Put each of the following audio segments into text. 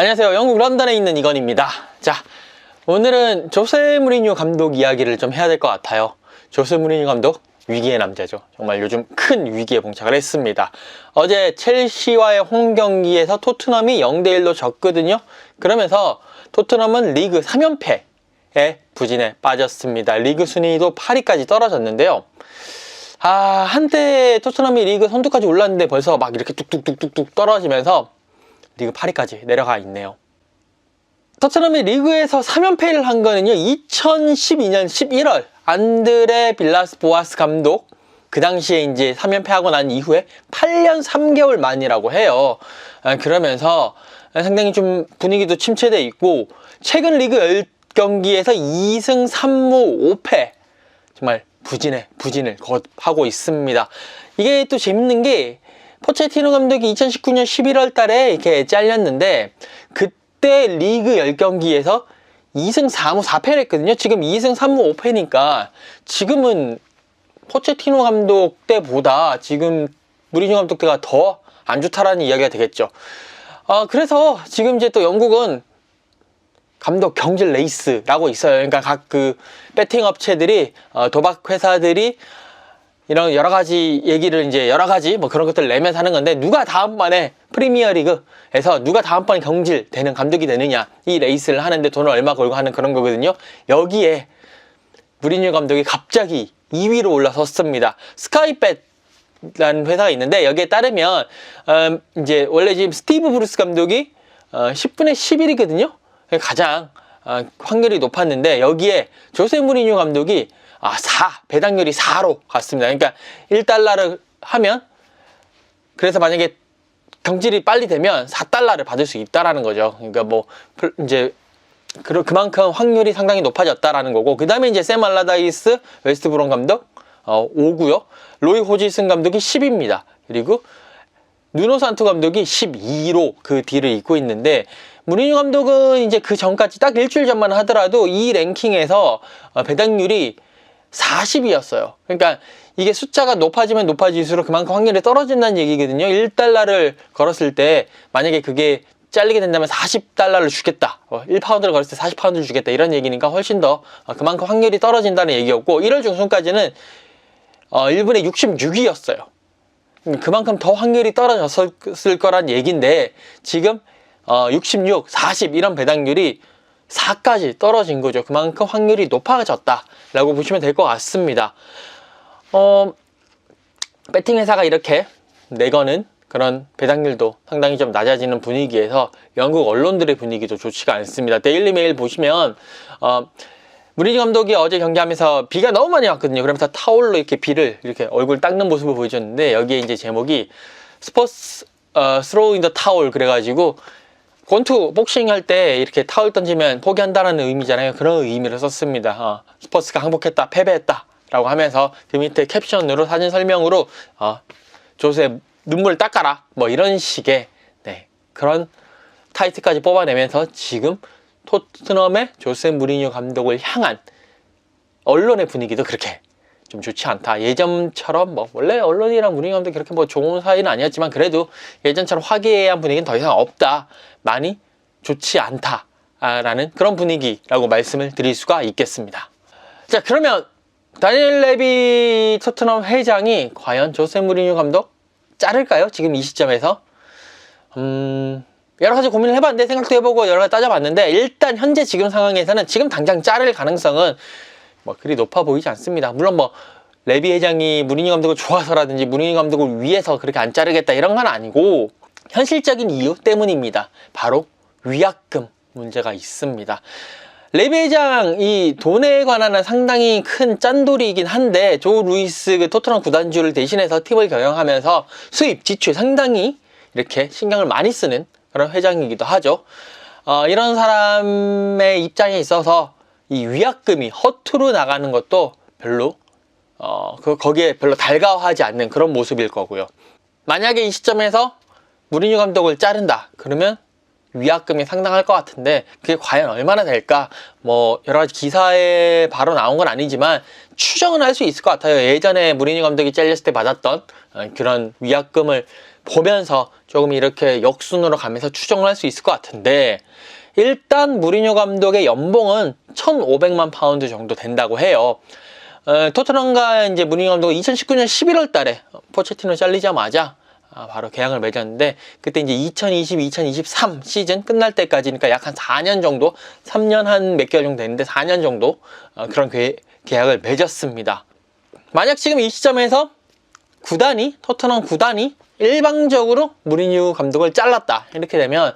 안녕하세요. 영국 런던에 있는 이건입니다. 자, 오늘은 조세 무리뉴 감독 이야기를 좀 해야 될 것 같아요. 조세 무리뉴 감독, 위기의 남자죠. 정말 요즘 큰 위기에 봉착을 했습니다. 어제 첼시와의 홈 경기에서 토트넘이 0대1로 졌거든요. 그러면서 토트넘은 리그 3연패에 부진에 빠졌습니다. 리그 순위도 8위까지 떨어졌는데요. 한때 토트넘이 리그 선두까지 올랐는데 벌써 막 이렇게 뚝뚝뚝뚝뚝 떨어지면서 리그 8위까지 내려가 있네요. 토트넘이 리그에서 3연패를 한 거는요, 2012년 11월 안드레 빌라스 보아스 감독, 그 당시에 이제 3연패하고 난 이후에 8년 3개월 만이라고 해요. 그러면서 상당히 좀 분위기도 침체돼 있고, 최근 리그 10경기에서 2승 3무 5패, 정말 부진을 거듭하고 있습니다. 이게 또 재밌는 게, 포체티노 감독이 2019년 11월 달에 이렇게 잘렸는데, 그때 리그 10경기에서 2승 4무 4패를 했거든요. 지금 2승 3무 5패니까 지금은 포체티노 감독 때보다 지금 무리뉴 감독 때가 더 안 좋다라는 이야기가 되겠죠. 그래서 지금 이제 또 영국은 감독 경질 레이스라고 있어요. 그러니까 각 그 배팅 업체들이, 도박 회사들이 이런 여러 가지 얘기를 이제 여러 가지 뭐 그런 것들을 내면서 하는 건데, 누가 다음번에 프리미어 리그에서 누가 다음번에 경질되는 감독이 되느냐, 이 레이스를 하는데 돈을 얼마 걸고 하는 그런 거거든요. 여기에 무리뉴 감독이 갑자기 2위로 올라섰습니다. 스카이벳이라는 회사가 있는데, 여기에 따르면 이제 원래 지금 스티브 브루스 감독이 10분의 11이거든요. 가장 확률이 높았는데, 여기에 조세 무리뉴 감독이 배당률이 4로 갔습니다. 그러니까 1달러를 하면, 그래서 만약에 경질이 빨리 되면 4달러를 받을 수 있다라는 거죠. 그러니까 뭐 이제 그만큼 확률이 상당히 높아졌다라는 거고, 그 다음에 이제 샘 알라다이스 웨스트 브롬 감독 5고요. 로이 호지슨 감독이 10입니다. 그리고 누노 산토 감독이 12로 그 뒤를 잇고 있는데, 무리뉴 감독은 이제 그 전까지 딱 일주일 전만 하더라도 이 랭킹에서 배당률이 40이었어요. 그러니까 이게 숫자가 높아지면 높아질수록 그만큼 확률이 떨어진다는 얘기거든요. 1달러를 걸었을 때 만약에 그게 잘리게 된다면 40달러를 주겠다, 1파운드를 걸었을 때 40파운드를 주겠다, 이런 얘기니까 훨씬 더 그만큼 확률이 떨어진다는 얘기였고, 1월 중순까지는 1분에 66이었어요. 그만큼 더 확률이 떨어졌을 거란 얘기인데, 지금 66, 40 이런 배당률이 4까지 떨어진 거죠. 그만큼 확률이 높아졌다라고 보시면 될 것 같습니다. 배팅 회사가 이렇게 내거는 그런 배당률도 상당히 좀 낮아지는 분위기에서 영국 언론들의 분위기도 좋지가 않습니다. 데일리 메일 보시면 무리뉴 감독이 어제 경기하면서 비가 너무 많이 왔거든요. 그러면서 타올로 이렇게 비를 이렇게 얼굴 닦는 모습을 보여줬는데, 여기에 이제 제목이 스포츠 스로우 인 더 타올, 그래가지고 권투 복싱 할 때 이렇게 타올 던지면 포기한다는 의미잖아요. 그런 의미를 썼습니다. 스포츠가 항복했다, 패배했다 라고 하면서 그 밑에 캡션으로, 사진 설명으로 조세 눈물 닦아라, 뭐 이런 식의 그런 타이틀까지 뽑아내면서 지금 토트넘의 조세 무리뉴 감독을 향한 언론의 분위기도 그렇게 좀 좋지 않다. 예전처럼 뭐 원래 언론이랑 무리뉴 감독이 그렇게 뭐 좋은 사이는 아니었지만, 그래도 예전처럼 화기애애한 분위기는 더 이상 없다, 많이 좋지 않다 라는 그런 분위기라고 말씀을 드릴 수가 있겠습니다. 자, 그러면 다니엘 레비 토트넘 회장이 과연 조세 무리뉴 감독 자를까요? 지금 이 시점에서 여러 가지 고민을 해봤는데, 생각도 해보고 여러 가지 따져봤는데, 일단 현재 지금 상황에서는 지금 당장 자를 가능성은 뭐 그리 높아 보이지 않습니다. 물론 뭐 레비 회장이 무리뉴 감독을 좋아서라든지 무리뉴 감독을 위해서 그렇게 안 자르겠다 이런 건 아니고, 현실적인 이유 때문입니다. 바로 위약금 문제가 있습니다. 레비 회장 이 돈에 관한 상당히 큰 짠돌이이긴 한데, 조 루이스 그 토트넘 구단주를 대신해서 팀을 경영하면서 수입, 지출 상당히 이렇게 신경을 많이 쓰는 그런 회장이기도 하죠. 이런 사람의 입장에 있어서 이 위약금이 허투루 나가는 것도 별로 거기에 별로 달가워하지 않는 그런 모습일 거고요. 만약에 이 시점에서 무리뉴 감독을 자른다 그러면 위약금이 상당할 것 같은데 그게 과연 얼마나 될까? 뭐 여러 가지 기사에 바로 나온 건 아니지만 추정은 할 수 있을 것 같아요. 예전에 무리뉴 감독이 잘렸을 때 받았던 그런 위약금을 보면서 조금 이렇게 역순으로 가면서 추정을 할 수 있을 것 같은데, 일단 무리뉴 감독의 연봉은 1,500만 파운드 정도 된다고 해요. 토트넘과 이제 무리뉴 감독은 2019년 11월 달에 포체티노 잘리자마자 바로 계약을 맺었는데, 그때 이제 2020, 2023 시즌 끝날 때까지니까 약 한 4년 정도, 3년 한 몇 개월 정도 됐는데 4년 정도 그런 계약을 맺었습니다. 만약 지금 이 시점에서 토트넘 구단이 일방적으로 무리뉴 감독을 잘랐다 이렇게 되면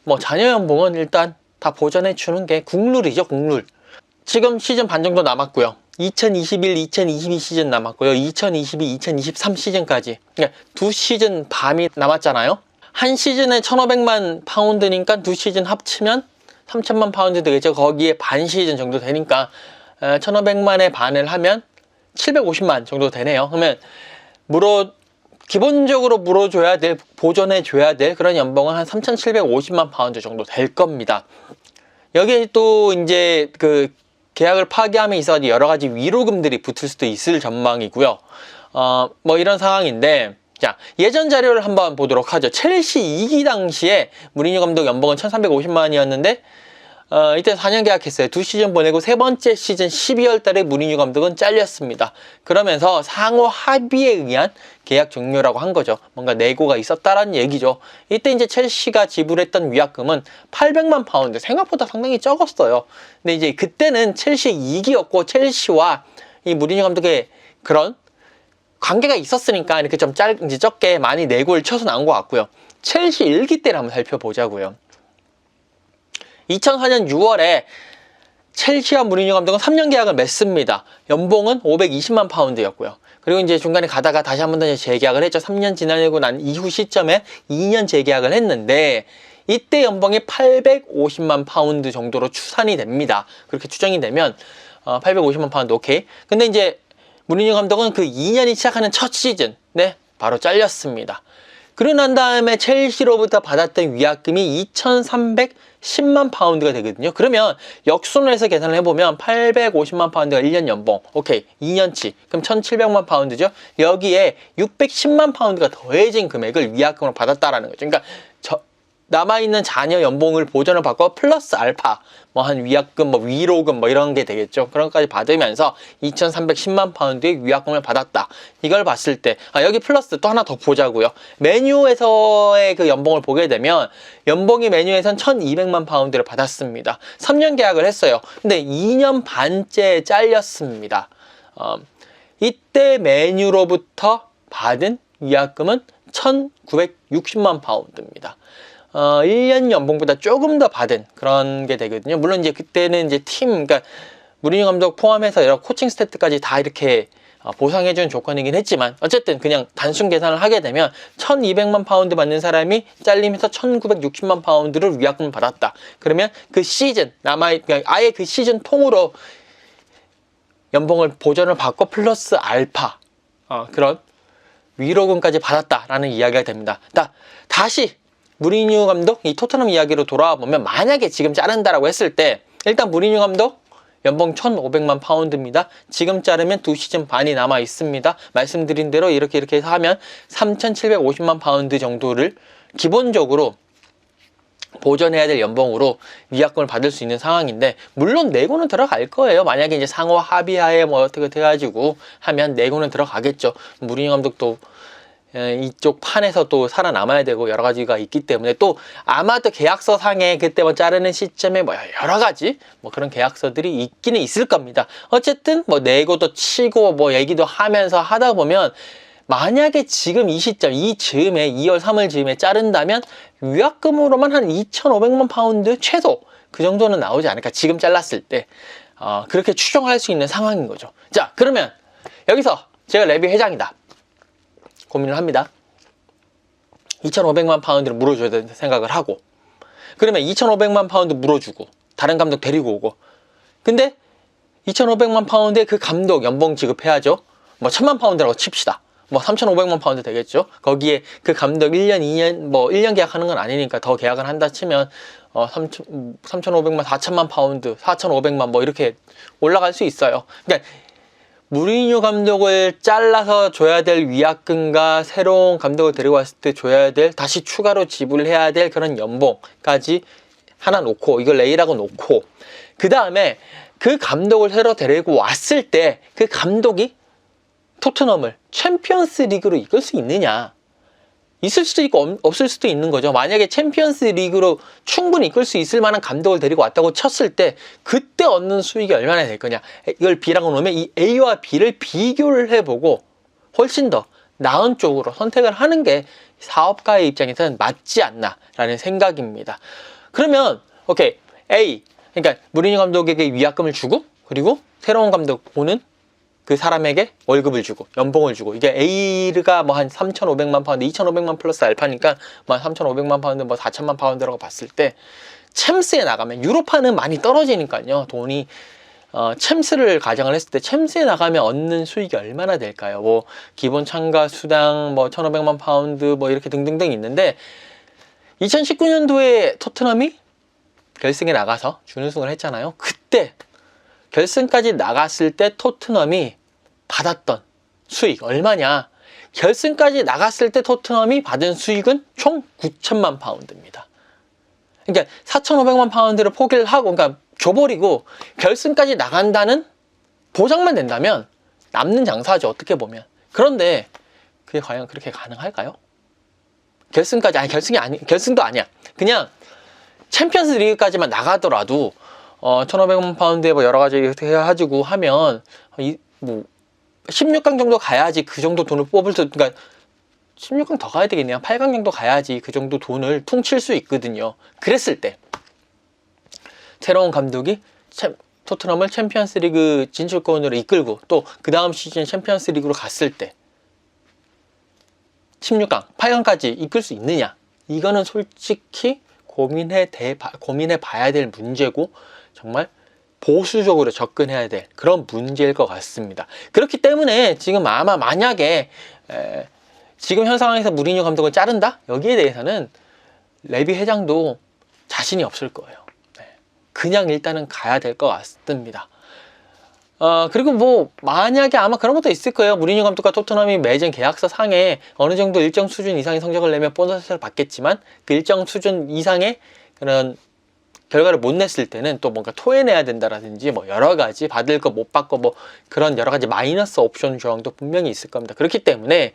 뭐 잔여 연봉은 일단 다 보전해 주는 게 국룰이죠, 국룰. 지금 시즌 반 정도 남았고요. 2021, 2022 시즌 남았고요. 2022, 2023 시즌까지. 그러니까 2시즌 반이 남았잖아요. 한 시즌에 1,500만 파운드니까 2시즌 합치면 3,000만 파운드 되겠죠. 거기에 반 시즌 정도 되니까 1,500만에 반을 하면 750만 정도 되네요. 그러면 기본적으로 물어줘야 될, 보존해줘야 될 그런 연봉은 한 3,750만 파운드 정도 될 겁니다. 여기에 또 이제 그 계약을 파기함에 있어 여러 가지 위로금들이 붙을 수도 있을 전망이고요. 뭐 이런 상황인데, 자, 예전 자료를 한번 보도록 하죠. 첼시 2기 당시에 무리뉴 감독 연봉은 1,350만이었는데 이때 4년 계약했어요. 2시즌 보내고 세 번째 시즌 12월 달에 무리뉴 감독은 잘렸습니다. 그러면서 상호 합의에 의한 계약 종료라고 한 거죠. 뭔가 내고가 있었다라는 얘기죠. 이때 이제 첼시가 지불했던 위약금은 800만 파운드, 생각보다 상당히 적었어요. 근데 이제 그때는 첼시 2기였고 첼시와 이 무리뉴 감독의 그런 관계가 있었으니까 이렇게 좀 이제 적게 많이 내고를 쳐서 나온 것 같고요. 첼시 1기 때를 한번 살펴보자고요. 2004년 6월에 첼시와 무리뉴 감독은 3년 계약을 맺습니다. 연봉은 520만 파운드였고요. 그리고 이제 중간에 가다가 다시 한 번 더 재계약을 했죠. 3년 지나고 난 이후 시점에 2년 재계약을 했는데, 이때 연봉이 850만 파운드 정도로 추산이 됩니다. 그렇게 추정이 되면 850만 파운드 오케이. 근데 이제 무리뉴 감독은 그 2년이 시작하는 첫 시즌 바로 잘렸습니다. 그러고 난 다음에 첼시로부터 받았던 위약금이 2,310만 파운드가 되거든요. 그러면 역순으로 해서 계산을 해보면 850만 파운드가 1년 연봉, 오케이, 2년치, 그럼 1,700만 파운드죠. 여기에 610만 파운드가 더해진 금액을 위약금으로 받았다라는 거죠. 그러니까 남아있는 잔여 연봉을 보전을 받고 플러스 알파, 뭐 한 위약금, 뭐 위로금, 뭐 이런 게 되겠죠. 그런 것까지 받으면서 2,310만 파운드의 위약금을 받았다. 이걸 봤을 때, 여기 플러스 또 하나 더 보자고요. 메뉴에서의 그 연봉을 보게 되면, 연봉이 메뉴에선 1,200만 파운드를 받았습니다. 3년 계약을 했어요. 근데 2년 반째 잘렸습니다. 이때 메뉴로부터 받은 위약금은 1,960만 파운드입니다. 1년 연봉보다 조금 더 받은 그런 게 되거든요. 물론 이제 그때는 이제 그러니까 무리뉴 감독 포함해서 여러 코칭 스태프까지 다 이렇게 보상해준 조건이긴 했지만, 어쨌든 그냥 단순 계산을 하게 되면 1,200만 파운드 받는 사람이 잘리면서 1,960만 파운드를 위약금을 받았다. 그러면 그 시즌 그러니까 아예 그 시즌 통으로 연봉을 보전을 받고 플러스 알파 그런 위로금까지 받았다라는 이야기가 됩니다. 다시 무리뉴 감독 이 토트넘 이야기로 돌아와 보면, 만약에 지금 자른다라고 했을 때 일단 무리뉴 감독 연봉 1,500만 파운드입니다. 지금 자르면 2시즌 반이 남아 있습니다. 말씀드린 대로 이렇게 해서 하면 3,750만 파운드 정도를 기본적으로 보전해야 될 연봉으로 위약금을 받을 수 있는 상황인데, 물론 내고는 들어갈 거예요. 만약에 이제 상호 합의하에 뭐 어떻게 해가지고 하면 내고는 들어가겠죠. 무리뉴 감독도 이쪽 판에서 또 살아남아야 되고 여러 가지가 있기 때문에, 또 아마도 계약서 상에 그때 뭐 자르는 시점에 뭐 여러 가지 뭐 그런 계약서들이 있기는 있을 겁니다. 어쨌든 뭐 내고도 치고 뭐 얘기도 하면서 하다 보면, 만약에 지금 이 시점, 이 즈음에 2월 3월 즈음에 자른다면 위약금으로만 한 2,500만 파운드 최소 그 정도는 나오지 않을까, 지금 잘랐을 때. 그렇게 추정할 수 있는 상황인 거죠. 자, 그러면 여기서 제가 레비 회장이다 고민을 합니다. 2,500만 파운드를 물어줘야 된다 생각을 하고, 그러면 2,500만 파운드 물어주고 다른 감독 데리고 오고, 근데 2,500만 파운드에 그 감독 연봉 지급해야죠. 뭐 1,000만 파운드라고 칩시다. 뭐 3,500만 파운드 되겠죠. 거기에 그 감독 1년, 2년, 뭐 1년 계약하는 건 아니니까 더 계약을 한다 치면 3,500만, 4,000만 파운드, 4,500만 뭐 이렇게 올라갈 수 있어요. 그러니까 무리뉴 감독을 잘라서 줘야 될 위약금과 새로운 감독을 데리고 왔을 때 줘야 될, 다시 추가로 지불해야 될 그런 연봉까지 하나 놓고, 이걸 A라고 놓고, 그 다음에 그 감독을 새로 데리고 왔을 때 그 감독이 토트넘을 챔피언스 리그로 이끌 수 있느냐. 있을 수도 있고 없을 수도 있는 거죠. 만약에 챔피언스 리그로 충분히 이끌 수 있을 만한 감독을 데리고 왔다고 쳤을 때 그때 얻는 수익이 얼마나 될 거냐. 이걸 B라고 놓으면 이 A와 B를 비교를 해보고 훨씬 더 나은 쪽으로 선택을 하는 게 사업가의 입장에서는 맞지 않나라는 생각입니다. 그러면 오케이, A, 그러니까 무리뉴 감독에게 위약금을 주고, 그리고 새로운 감독 오는 그 사람에게 월급을 주고 연봉을 주고, 이게 A가 뭐 한 3,500만 파운드, 2,500만 플러스 알파니까 뭐 3,500만 파운드, 뭐 4,000만 파운드라고 봤을 때 챔스에 나가면, 유로파는 많이 떨어지니까요. 돈이 챔스를 가정을 했을 때 챔스에 나가면 얻는 수익이 얼마나 될까요? 뭐 기본 참가 수당 뭐 1,500만 파운드 뭐 이렇게 등등등 있는데, 2019년도에 토트넘이 결승에 나가서 준우승을 했잖아요. 그때 결승까지 나갔을 때 토트넘이 받았던 수익 얼마냐? 결승까지 나갔을 때 토트넘이 받은 수익은 총 9천만 파운드입니다. 그러니까 4,500만 파운드를 포기를 하고, 그러니까 줘버리고 결승까지 나간다는 보장만 된다면 남는 장사죠, 어떻게 보면. 그런데 그게 과연 그렇게 가능할까요? 결승까지, 아니 결승도 아니야. 그냥 챔피언스 리그까지만 나가더라도 1,500만 파운드에 뭐 여러 가지 해가지고 하면 뭐 16강 정도 가야지 그 정도 돈을 뽑을 수, 그러니까 16강 더 가야 되겠네요. 8강 정도 가야지 그 정도 돈을 퉁칠 수 있거든요. 그랬을 때 새로운 감독이 토트넘을 챔피언스 리그 진출권으로 이끌고 또 그 다음 시즌 챔피언스 리그로 갔을 때 16강, 8강까지 이끌 수 있느냐? 이거는 솔직히 고민해 봐야 될 문제고, 정말 보수적으로 접근해야 될 그런 문제일 것 같습니다. 그렇기 때문에 지금 아마 만약에 지금 현 상황에서 무리뉴 감독을 자른다? 여기에 대해서는 레비 회장도 자신이 없을 거예요. 그냥 일단은 가야 될 것 같습니다. 그리고 뭐 만약에 아마 그런 것도 있을 거예요. 무리뉴 감독과 토트넘이 매년 계약서 상에 어느 정도 일정 수준 이상의 성적을 내면 보너스를 받겠지만, 그 일정 수준 이상의 그런 결과를 못 냈을 때는 또 뭔가 토해내야 된다라든지 뭐 여러 가지 받을 거 못 받고 뭐 그런 여러 가지 마이너스 옵션 조항도 분명히 있을 겁니다. 그렇기 때문에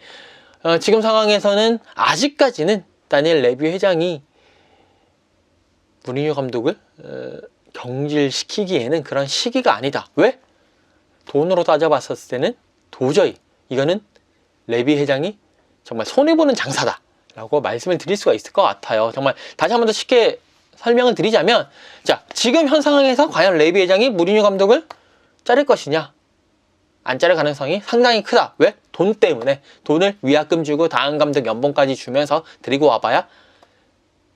지금 상황에서는 아직까지는 다니엘 레비 회장이 무리뉴 감독을 경질시키기에는 그런 시기가 아니다. 왜? 돈으로 따져봤었을 때는 도저히 이거는 레비 회장이 정말 손해보는 장사다 라고 말씀을 드릴 수가 있을 것 같아요. 정말 다시 한 번 더 쉽게 설명을 드리자면, 자, 지금 현 상황에서 과연 레비 회장이 무리뉴 감독을 자를 것이냐? 안 자를 가능성이 상당히 크다. 왜? 돈 때문에. 돈을 위약금 주고 다음 감독 연봉까지 주면서 데리고 와봐야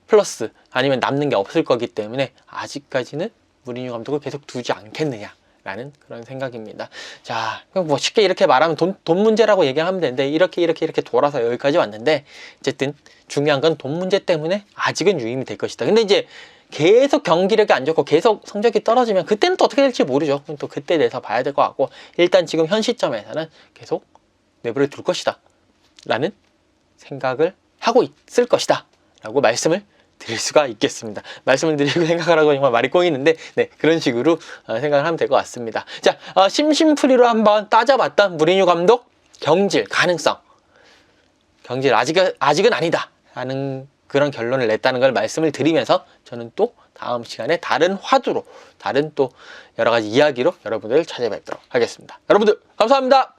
플러스 아니면 남는 게 없을 거기 때문에 아직까지는 무리뉴 감독을 계속 두지 않겠느냐 라는 그런 생각입니다. 자, 뭐 쉽게 이렇게 말하면 돈 문제라고 얘기하면 되는데, 이렇게 돌아서 여기까지 왔는데, 어쨌든 중요한 건 돈 문제 때문에 아직은 유임이 될 것이다. 근데 이제 계속 경기력이 안 좋고 계속 성적이 떨어지면 그때는 또 어떻게 될지 모르죠. 또 그때 대해서 봐야 될 것 같고, 일단 지금 현 시점에서는 계속 내버려 둘 것이다 라는 생각을 하고 있을 것이다 라고 말씀을 드릴 수가 있겠습니다. 말씀을 드리고 생각하라고 정말 말이 꼬이는데, 네, 그런 식으로 생각을 하면 될 것 같습니다. 자, 심심풀이로 한번 따져봤던 무리뉴 감독 경질 가능성, 경질 아직은 아니다 하는 그런 결론을 냈다는 걸 말씀을 드리면서, 저는 또 다음 시간에 다른 화두로, 다른 또 여러 가지 이야기로 여러분들 찾아뵙도록 하겠습니다. 여러분들 감사합니다.